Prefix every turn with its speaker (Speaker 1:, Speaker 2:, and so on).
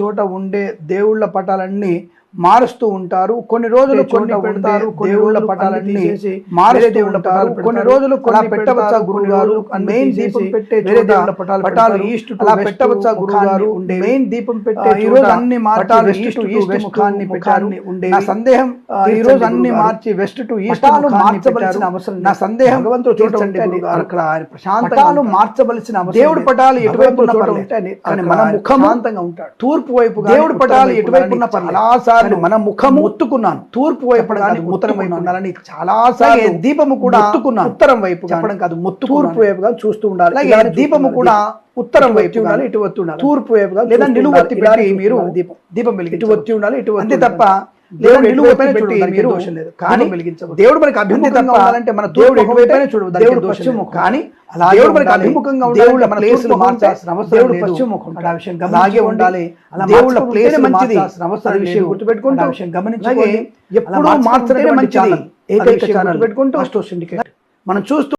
Speaker 1: చోట ఉండే దేవుళ్ళ పటాలన్నీ మారుస్తూ ఉంటారు. కొన్ని రోజులు కొన్ని పెడతారు, దేవుళ్ళ పటాలన్నీ మారుస్తూ ఉంటారు. కొన్ని రోజులు కొన్ని పెట్టవచ్చా గురువు గారు? మెయిన్ దీపం పెట్టే దేవుళ్ళ పటాలు ఈస్ట్ అలా పెట్టవచ్చా గురువు గారు? మెయిన్ దీపం పెట్టే ఈ రోజు అన్ని పటాలు ఈస్ట్ టు ఈస్ట్ ముఖాన్ని పెట్టారు. నా సందేహం ఈ రోజు అన్ని మార్చి వెస్ట్ టు ఈస్ట్ మార్చవలసిన అవసరం నా సందేహం భగవంతుడు చూడండి అక్కడ ప్రశాంతాలు మార్చవలసిన అవసరం. దేవుడి పటాలు ఎటువైపు చోట ఉంటాయి కానీ మన ముఖం శాంతంగా ఉంటాడు. తూర్పు వైపు దేవుడి పటాలు ఎటువైపు ఉన్న చాలాసార్లు మన ముఖము ఒత్తుకున్నాను, తూర్పు వైపు కానీ ఉత్తరం వైపు ఉండాలని చాలాసార్లు. దీపము కూడా ఒత్తుకున్నాను, ఉత్తరం వైపు చెప్పడం కాదు, తూర్పు వైపుగా చూస్తూ ఉండాలి. దీపము కూడా ఉత్తరం వైపు ఉండాలి, ఇటు ఒత్తి ఉండాలి. తూర్పు వైపుగా లేదా నిలువు ఒత్తి పెట్టి మీరు దీపం వెలిగి ఇటు ఒత్తి ఉండాలి, ఇటు అంతే తప్ప దేవుడు నిలువు పెట్టి మీరు కానీ దేవుడు మనకి అభిముఖంగా ఉండాలంటే మన దేవుడు ఎటువైపు చూడదు, దేవుడు పశ్చిమ ముఖం. కానీ దేవుడు మనకి అభిముఖంగా దేవుళ్ళ ప్లేస్ మార్చాల్సిన అవసరం లేదు. పశ్చిమ ముఖం ఆ విషయం అలాగే ఉండాలి. దేవుళ్ళ ప్లేస్ మంచిది అవసరం విషయం గుర్తుపెట్టుకుంటూ ఆ విషయం గమనించాలి. ఎప్పుడూ మార్చడం మంచిది. ఏకైక ఛానల్ పెట్టుకుంటూ మనం చూస్తూ